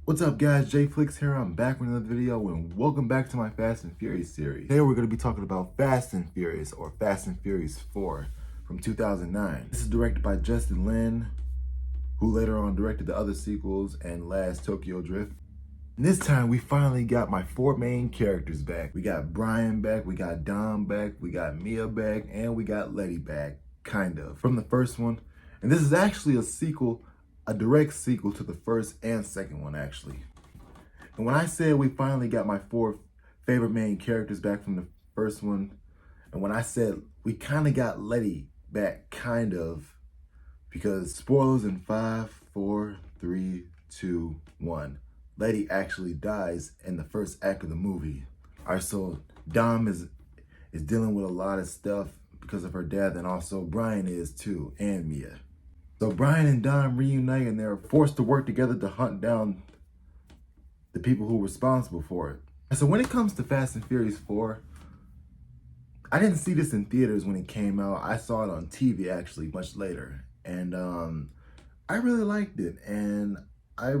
What's up guys, JFlix here. I'm back with another video and welcome back to my Fast and Furious series. Today we're going to be talking about Fast and Furious or Fast and Furious 4 from 2009. This is directed by Justin Lin, who later on directed the other sequels and last Tokyo Drift. And this time we finally got my four main characters back. We got Brian back, we got Dom back, we got Mia back, and we got Letty back, kind of, from the first one. And this is actually a sequel, a direct sequel to the first and second one, actually. And when I said we finally got my four favorite main characters back from the first one, and when I said we kind of got Letty back, kind of, because spoilers in 5, 4, 3, 2, 1. Letty actually dies in the first act of the movie. All right, so Dom is dealing with a lot of stuff because of her death, and also Brian is too, and Mia. So Brian and Dom reunite and they're forced to work together to hunt down the people who were responsible for it. And so when it comes to Fast and Furious 4, I didn't see this in theaters when it came out. I saw it on TV actually much later. And I really liked it. And it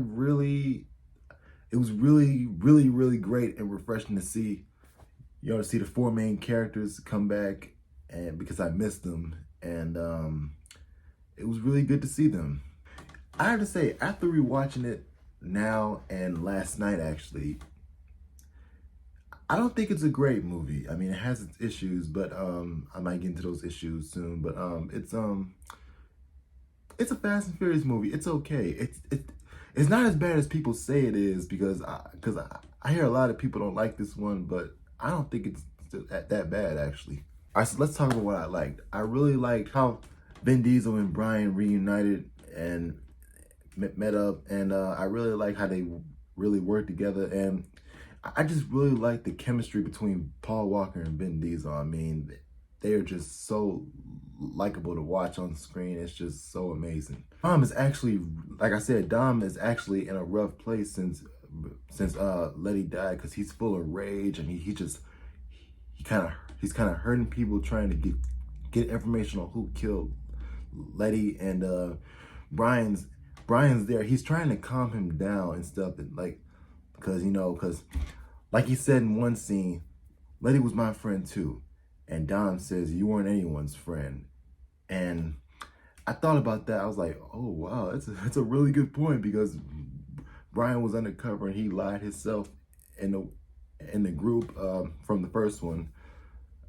was really great and refreshing to see, to see the four main characters come back, and because I missed them. And it was really good to see them. I have to say, after rewatching it now and last night actually, I don't think it's a great movie. I mean, it has its issues, but I might get into those issues soon. But it's a Fast and Furious movie. It's okay. It's not as bad as people say it is, because I hear a lot of people don't like this one, but I don't think it's that bad actually. All right, so let's talk about what I liked. I really liked how Vin Diesel and Brian reunited and met up, and I really like how they really worked together, and I just really like the chemistry between Paul Walker and Vin Diesel. I mean, they are just so likable to watch on screen. It's just so amazing. Dom is actually, like I said, Dom is actually in a rough place since Letty died, because he's full of rage, and he's kind of hurting people, trying to get information on who killed Letty. And Brian's there. He's trying to calm him down and stuff, and because like he said in one scene, Letty was my friend too. And Dom says, you weren't anyone's friend. And I thought about that. I was like, oh wow, it's a really good point, because Brian was undercover and he lied himself in the group from the first one.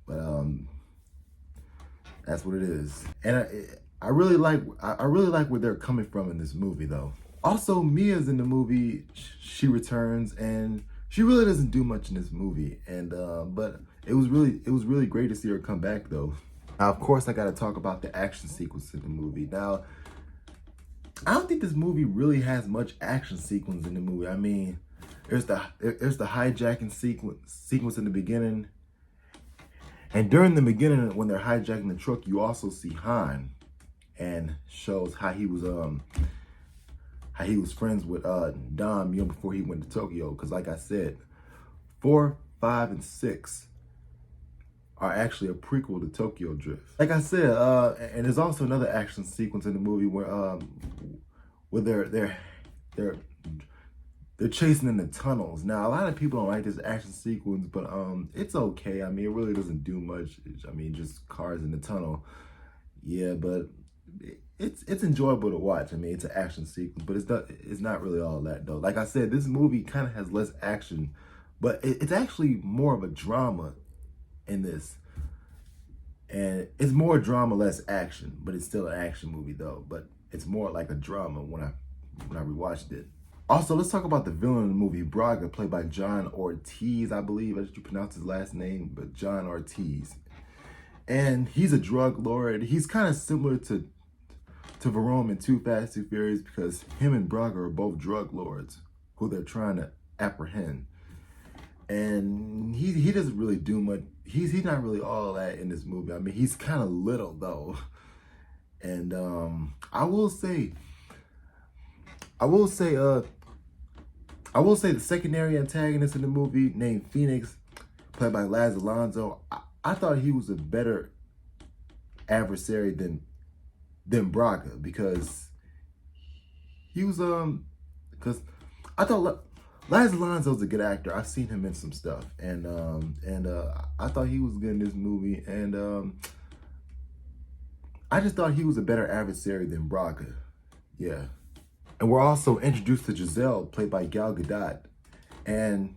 But that's what it is. And I really like where they're coming from in this movie though. Also, Mia's in the movie. She returns, and she really doesn't do much in this movie. And but it was really great to see her come back though. Now, of course, I got to talk about the action sequence in the movie. Now, I don't think this movie really has much action sequence in the movie. I mean, there's the hijacking sequence in the beginning. And during the beginning, when they're hijacking the truck, you also see Han, and shows how he was friends with Dom, before he went to Tokyo. Because like I said, 4, 5, and 6 are actually a prequel to Tokyo Drift. Like I said, and there's also another action sequence in the movie where they're chasing in the tunnels. Now, a lot of people don't like this action sequence, but it's okay. I mean, it really doesn't do much. I mean, just cars in the tunnel. Yeah, but it's enjoyable to watch. I mean, it's an action sequence, but it's not really all that though. Like I said, this movie kind of has less action, but it's actually more of a drama in this. And it's more drama, less action, but it's still an action movie though. But it's more like a drama when I rewatched it. Also, let's talk about the villain of the movie, Braga, played by John Ortiz, I believe that's you pronounce his last name, but John Ortiz. And he's a drug lord. He's kind of similar to Verome in Too Fast, Too Furious, because him and Braga are both drug lords who they're trying to apprehend. And he doesn't really do much. He's not really all that in this movie. I mean, he's kind of little though. And I will say the secondary antagonist in the movie, named Phoenix, played by Laz Alonso, I thought he was a better adversary than Braga, because he was because I thought Laz Alonso's a good actor. I've seen him in some stuff, and I thought he was good in this movie, and I just thought he was a better adversary than Braga. Yeah. And we're also introduced to Giselle, played by Gal Gadot. And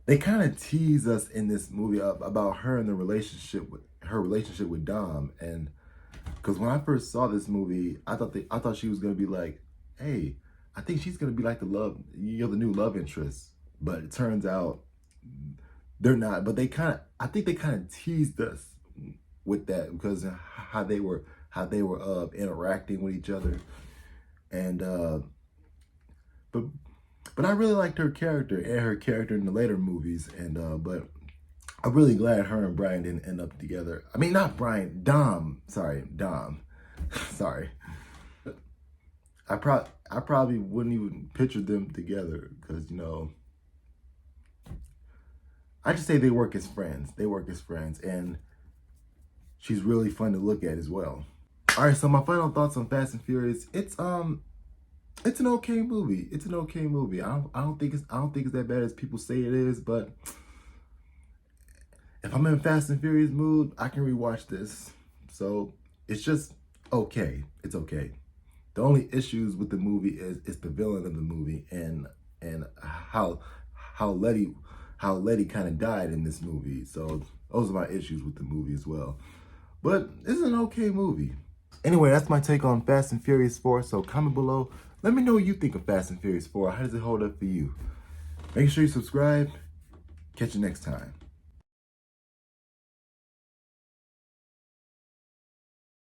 they kind of tease us in this movie about her and her relationship with Dom. And because when I first saw this movie, I thought she was gonna be like, hey, I think she's gonna be like the new love interest. But it turns out they're not. But I think they kind of teased us with that because how they were interacting with each other. And but I really liked her character in the later movies, and but I'm really glad her and Brian didn't end up together. I mean, not Brian, Dom. Sorry, Dom. Sorry. I probably wouldn't even picture them together because, you know, I just say they work as friends. They work as friends, and she's really fun to look at as well. All right, so my final thoughts on Fast and Furious. It's an okay movie. It's an okay movie. I don't think it's that bad as people say it is, but if I'm in Fast and Furious mood, I can rewatch this. So it's just okay. It's okay. The only issues with the movie is the villain of the movie and how Letty kind of died in this movie. So those are my issues with the movie as well. But it's an okay movie. Anyway, that's my take on Fast and Furious 4. So comment below. Let me know what you think of Fast and Furious 4. How does it hold up for you? Make sure you subscribe. Catch you next time.